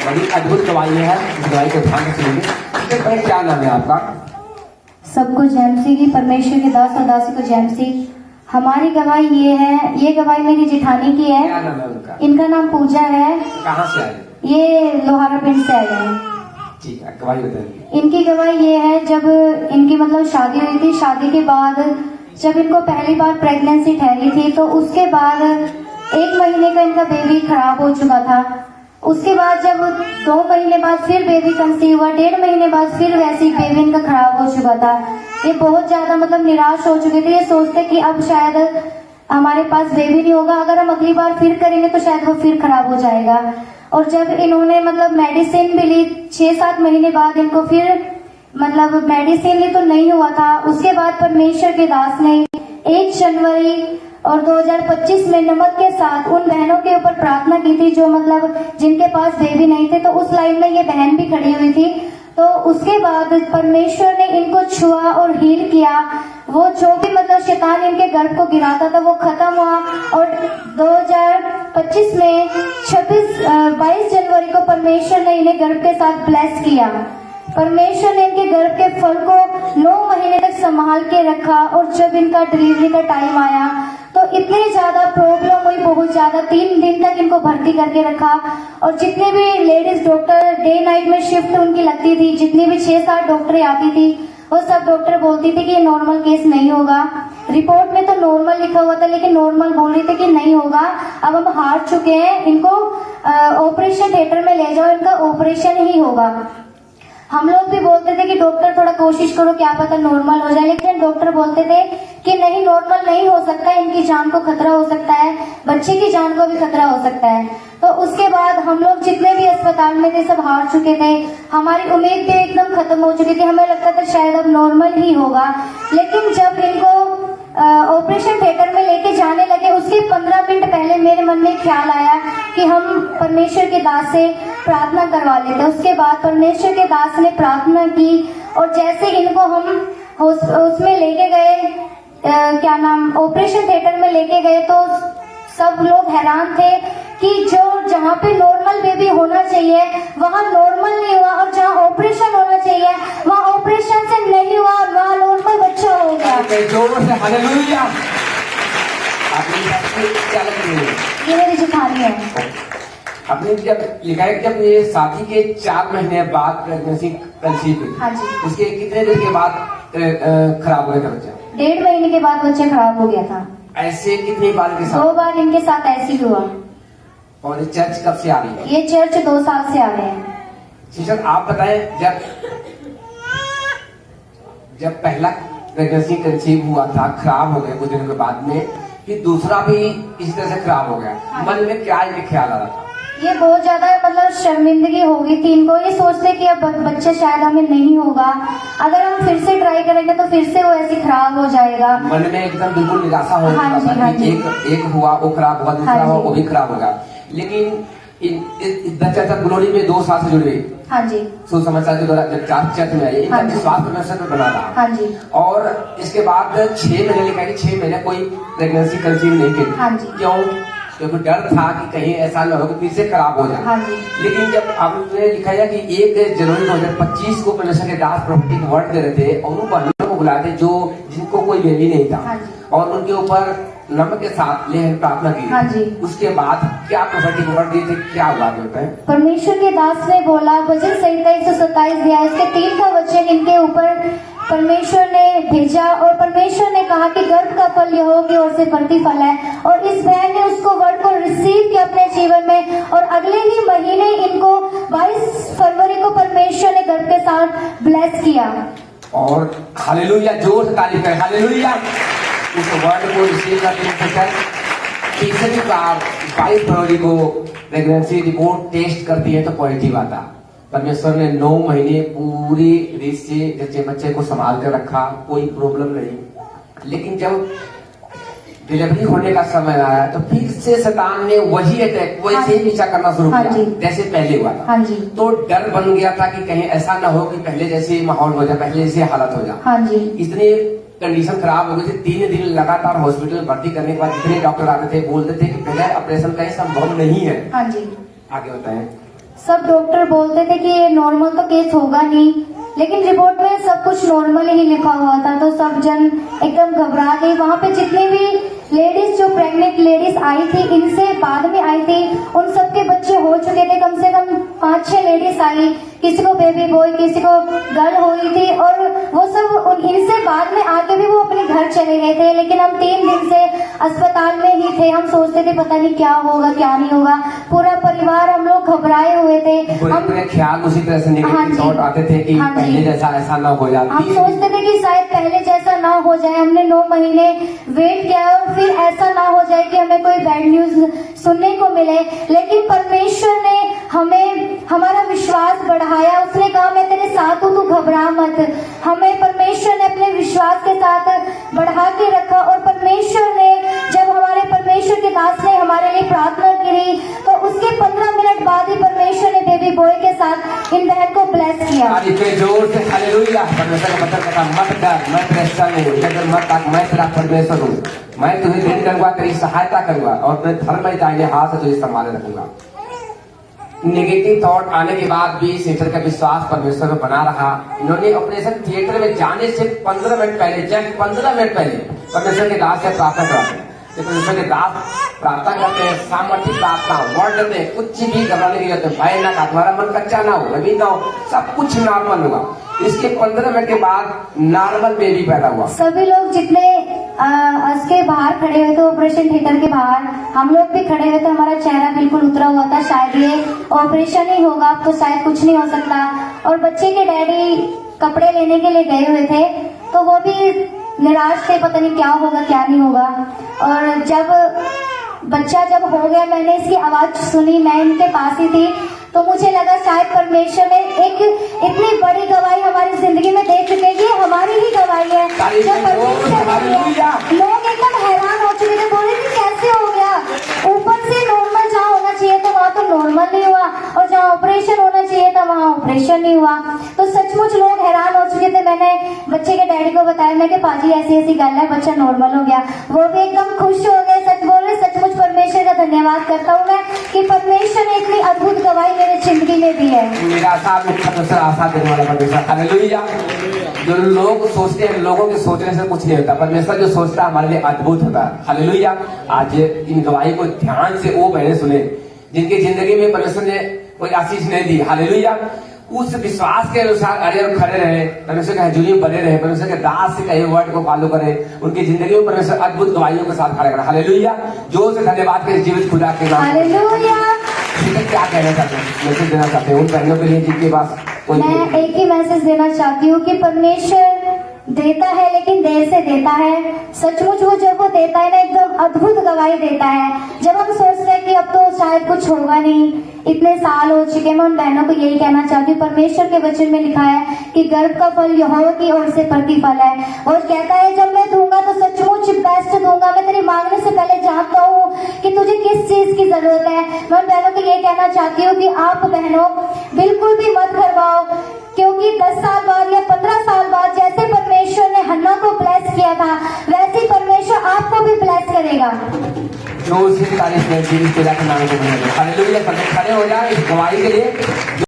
बड़ी अद्भुत दवाई है, इस दवाई को ध्यान से सुनिए। इससे पहले क्या नाम है आपका? सबको जैमसी की, परमेश्वर के दास और दासी को जैमसी। हमारी गवाही ये है, ये गवाही मेरी जेठानी की है। क्या नाम है उनका? इनका नाम पूजा है। कहाँ से आए? ये लोहारा पिंड से आए हैं। ठीक है, गवाही बताइए। इनकी गवाही ये है, जब इनकी मतलब शादी हुई थी, शादी के बाद जब इनको पहली बार प्रेगनेंसी ठहरी थी तो उसके बाद 1 महीने का इनका बेबी खराब हो चुका था। उसके बाद जब 2 महीने बाद फिर बेबी कंसीव हुआ, 1.5 महीने बाद फिर वैसे ही बेबी इनका खराब हो चुका था। ये बहुत ज्यादा मतलब निराश हो चुके थे। ये सोचते कि अब शायद हमारे पास बेबी नहीं होगा, अगर हम अगली बार फिर करेंगे तो शायद वो फिर खराब हो जाएगा। और जब इन्होंने मतलब मेडिसिन भी ली, 6-7 महीने बाद इनको फिर मतलब मेडिसिन ली तो नहीं हुआ था। उसके बाद परमेश्वर के दास ने 1 जनवरी और 2025 में नमक के साथ उन बहनों के ऊपर प्रार्थना की थी जो मतलब जिनके पास बेबी नहीं थे। तो उस लाइन में ये बहन भी खड़ी हुई थी। तो उसके बाद परमेश्वर ने इनको छुआ और हील किया। वो जो भी मतलब शैतान इनके गर्भ को गिराता था वो खत्म हुआ। और 2025 में 22 जनवरी को परमेश्वर ने इन्हें गर्भ के साथ ब्लेस किया। परमेश्वर ने इनके गर्भ के फल को 9 महीने तक संभाल के रखा। और जब इनका डिलीवरी का टाइम आया तो इतनी ज्यादा प्रॉब्लम हुई, बहुत ज्यादा। 3 दिन तक इनको भर्ती करके रखा। और जितने भी लेडीज डॉक्टर, डे नाइट में शिफ्ट उनकी लगती थी, जितनी भी 6-7 डॉक्टर आती थी, वो सब डॉक्टर बोलती थी कि ये नॉर्मल केस नहीं होगा। रिपोर्ट में तो नॉर्मल लिखा हुआ था, लेकिन नॉर्मल बोल रही थी कि नहीं होगा, अब हम हार चुके हैं, इनको ऑपरेशन थिएटर में ले जाओ, इनका ऑपरेशन ही होगा। हम लोग भी बोलते थे कि डॉक्टर थोड़ा कोशिश करो, क्या पता नॉर्मल हो जाए, लेकिन डॉक्टर बोलते थे कि नहीं, नॉर्मल नहीं हो सकता, इनकी जान को खतरा हो सकता है, बच्चे की जान को भी खतरा हो सकता है। तो उसके बाद हम लोग जितने भी अस्पताल में थे सब हार चुके थे। हमारी उम्मीद भी एकदम खत्म हो चुकी थी। हमें लगता था शायद अब नॉर्मल ही होगा। लेकिन जब इनको ऑपरेशन थिएटर में लेके जाने लगे, उसके 15 मिनट पहले मेरे मन में ख्याल आया कि हम परमेश्वर के दास से प्रार्थना करवा लेते। उसके बाद परमेश्वर के दास ने प्रार्थना की और जैसे इनको हम उसमें लेके गए, क्या नाम, ऑपरेशन थिएटर में लेके गए, तो सब लोग हैरान थे कि जो जहाँ पे नॉर्मल बेबी होना चाहिए वहाँ नॉर्मल नहीं हुआ, और जहाँ ऑपरेशन होना चाहिए वहाँ ऑपरेशन से नहीं हुआ, और वहाँ नॉर्मल बच्चा हो गया। जोर से हालेलुया। आपने क्या लगी? ये मेरी जेठानी है। आपने जब लिखा है कि जब ये शादी के 4 महीने बाद प्रेगनेंसी कंसीव हुई, हाँ जी, उसके कितने दिन के बाद खराब हो गया था बच्चा? 1.5 महीने के बाद बच्चा खराब हो गया था। ऐसे कितनी बार के साथ? 2 बार इनके साथ ऐसे ही हुआ। और ये चर्च कब से आ रही है? ये चर्च 2 साल से आ रहे हैं। सिस्टर आप बताएं, जब पहला प्रेगनेंसी कंसीव हुआ था, खराब हो गया कुछ दिनों के बाद में, फिर दूसरा भी इसी तरह से खराब हो गया, मन में क्या इनके ख्याल आ रहा था? ये बहुत ज्यादा मतलब शर्मिंदगी हो गई थी इनको। ये सोचते कि अब बच्चा शायद हमें नहीं होगा, अगर हम फिर से ट्राई करेंगे तो फिर से वो ऐसे खराब हो जाएगा। मन में एकदम बिल्कुल निराशा हो हाँ जी, रहा हाँ था जी। कि एक हुआ वो खराब हुआ, दूसरा हुआ वो भी खराब होगा। लेकिन चर्च ग्लोरी में 2 साल से जुड़े, हाँ जी, सुसमाचार के द्वारा जब चर्च में आए, इनका विश्वास परमेश्वर पर बना रहा। हाँ जी। और इसके बाद 6 महीने लिखा कि 6 महीने कोई प्रेगनेंसी कंसीव नहीं की। हाँ जी। क्यों? क्योंकि डर था कि कहीं ऐसा न हो कि फिर से खराब हो जाए। हाँ जी। लेकिन जब आपने लिखा है कि 1 जनवरी 2025 को परमेश्वर के दास प्रोफेटिक वर्ड दे रहे थे और उन बहनों को बुलाए थे जो जिनको कोई बेबी नहीं था, हाँ जी। और उनके ऊपर नमक के साथ लेहन प्रार्थना की। हाँ जी। उसके बाद क्या प्रोफेटिक वर्ड दिए थे, क्या हुआ होता है? परमेश्वर के दास ने बोला, वचन संहिता 127 दिया, इसके 3 का वचन इनके ऊपर परमेश्वर ने भेजा। और परमेश्वर ने कहा कि गर्भ का फल यहोवा की ओर से प्रतिफल है। और इस बहन ने उसको वर्ड को रिसीव किया अपने जीवन में, और अगले ही महीने इनको 22 फरवरी को परमेश्वर ने गर्भ के साथ ब्लेस किया। और हालेलुया, जोर से तारीफ करें, हालेलुया। उस वर्ड को रिसीव करके तीसरी बार 22 फरवरी को प्रेगनेंसी रिपोर्ट टेस्ट करती है तो पॉजिटिव आता। परमेश्वर ने 9 महीने पूरी रीत से जच्चे बच्चे को संभाल कर रखा, कोई प्रॉब्लम नहीं। लेकिन जब डिलीवरी होने का समय आया तो फिर से शैतान ने वही अटैक, वैसे ही पीछा करना शुरू किया जैसे पहले हुआ था। हाँ जी। तो डर बन गया था कि कहीं ऐसा ना हो कि पहले जैसे माहौल हो जाए, पहले जैसे हालत हो जाए। हाँ जी। इतनी कंडीशन खराब हो गई थी, 3 दिन लगातार हॉस्पिटल में भर्ती करने के बाद जितने डॉक्टर आते थे बोलते थे कि बगैर ऑपरेशन का ही संभव नहीं है। हाँ जी। आगे बताएं। सब डॉक्टर बोलते थे कि ये नॉर्मल तो केस होगा नहीं, लेकिन रिपोर्ट में सब कुछ नॉर्मल ही लिखा हुआ था। तो सब जन एकदम घबरा गए। वहाँ पे जितने भी लेडीज, जो प्रेग्नेंट लेडीज आई थी, इनसे बाद में आई थी, उन सबके बच्चे हो चुके थे। कम से कम 5-6 लेडीज आई, किसी को बेबी बॉय, किसी को गर्ल हुई थी, और वो सब इनसे बाद में आके भी वो अपने घर चले गए थे। लेकिन हम 3 दिन से अस्पताल में ही थे। हम सोचते थे पता नहीं क्या होगा क्या नहीं होगा। पूरा परिवार हम लोग घबराए हुए थे। हम ख्याल उसी तरह से नेगेटिव थॉट आते थे कि पहले जैसा ऐसा ना हो जाए। हम सोचते थे कि शायद पहले जैसा ना हो जाए। हमने 9 महीने वेट किया और फिर ऐसा ना हो जाए कि हमें कोई बैड न्यूज सुनने को मिले। लेकिन परमेश्वर ने हमें हमारा विश्वास बढ़ाया। उसने कहा मैं तेरे साथ हूँ, तू घबरा मत। हमें परमेश्वर ने अपने विश्वास के साथ बढ़ा के रखा। और परमेश्वर ने, जब हमारे परमेश्वर के दास ने हमारे लिए प्रार्थना की, तो उसके 15 मिनट बाद ही परमेश्वर ने बेबी बॉय के साथ इन बहन को ब्लेस किया। जोर से हालेलुया। परमेश्वर का मतलब कहता मत डर, मैं परेशान नहीं हूँ, मत आग, मैं तेरा परमेश्वर हूँ। मैं तुझे दिन करूंगा, तेरी सहायता करूंगा और मैं धर्म में दाहिने हाथ से तुझे संभाले रखूंगा। नेगेटिव थॉट आने के बाद भी सिस्टर का विश्वास परमेश्वर में बना रहा। इन्होंने ऑपरेशन थिएटर में जाने से 15 मिनट पहले, जब 15 मिनट पहले परमेश्वर के दास से प्रार्थना कराते हैं। परमेश्वर के दास प्रार्थना करते हैं, सामर्थ्य प्रार्थना वर्ड देते हैं, कुछ भी घबराने की जरूरत है, भय ना का, तुम्हारा मन कच्चा ना हो, अभी ना हो, सब कुछ नॉर्मल होगा। इसके 15 मिनट के बाद नॉर्मल बेबी पैदा हुआ। सभी लोग जितने उसके बाहर खड़े हुए थे, ऑपरेशन थिएटर के बाहर, हम लोग भी खड़े हुए थे। हमारा चेहरा बिल्कुल उतरा हुआ था, शायद ये ऑपरेशन ही होगा, अब तो शायद कुछ नहीं हो सकता। और बच्चे के डैडी कपड़े लेने के लिए गए हुए थे, तो वो भी निराश थे, पता नहीं क्या होगा क्या नहीं होगा। और जब बच्चा जब हो गया, मैंने इसकी आवाज सुनी, मैं इनके पास ही थी, तो मुझे लगा शायद परमेश्वर ने एक इतनी बड़ी गवाही हमारी जिंदगी में दे चुके हैं। ये हमारी ही गवाही है जो परमेश्वर ने। लोग एकदम हैरान हो चुके थे, बोले कि कैसे हो गया, ऊपर से नॉर्मल जहाँ होना चाहिए था वहाँ तो नॉर्मल नहीं हुआ, और जहाँ ऑपरेशन होना चाहिए था वहाँ ऑपरेशन नहीं हुआ। तो सचमुच लोग हैरान हो चुके थे। मैंने बच्चे के डैडी को बताया, मैं कि पाजी ऐसी ऐसी गल है, बच्चा नॉर्मल हो गया। वो भी एकदम खुश हो गए, सच बोल रहे। सचमुच परमेश्वर का धन्यवाद करता हूँ मैं कि परमेश्वर ने इतनी अद्भुत गवाही मेरे जिंदगी में दी है। मेरा साथ में परमेश्वर आशा देने वाला परमेश्वर। हालेलुया। जो लोग सोचते हैं, लोगों के सोचने से कुछ नहीं होता, परमेश्वर जो सोचता है हमारे लिए अद्भुत होता है। हालेलुया। आज इन गवाही को ध्यान से वो बहने सुने जिनकी जिंदगी में परमेश्वर ने कोई आशीष नहीं दी। हालेलुया। उस विश्वास के अनुसार अड़े और खड़े रहे, परमेश्वर के हजूरी में बने रहे, परमेश्वर के दास से कहे वर्ड को फॉलो करे, उनकी जिंदगी में परमेश्वर अद्भुत गवाहियों के साथ खड़े करा। हालेलुया। जोर से धन्यवाद के जीवित खुदा के नाम। हालेलुया। क्या कहना चाहते हैं, मैसेज देना चाहते हैं उन बहनों के लिए जिनके पास मैं एक ही मैसेज देना चाहती हूँ कि परमेश्वर देता है, लेकिन देर से देता है। सचमुच वो जब वो देता है ना, एकदम अद्भुत गवाही देता है। जब हम सोचते हैं कि अब तो शायद कुछ होगा नहीं, इतने साल हो चुके, मैं उन बहनों को यही कहना चाहती हूँ, परमेश्वर के वचन में लिखा है कि गर्भ का फल यहोवा की ओर से प्रतिफल है। और कहता है जब मैं दूंगा तो सचमुच बेस्ट दूंगा। मैं तेरी मांगने से पहले जानता हूँ कि तुझे किस चीज की जरूरत है। मैं उन बहनों को यही कहना चाहती हूँ कि आप बहनों बिल्कुल भी मत घबराओ, क्योंकि 10 साल बाद या 15 साल बाद जैसे परमेश्वर ने हन्ना को ब्लेस किया था, वैसे परमेश्वर आपको भी ब्लेस करेगा। जो उसी तारीफ में जीवित खुदा के नाम को हालेलुया। खड़े हो जाए इस गवाही के लिए।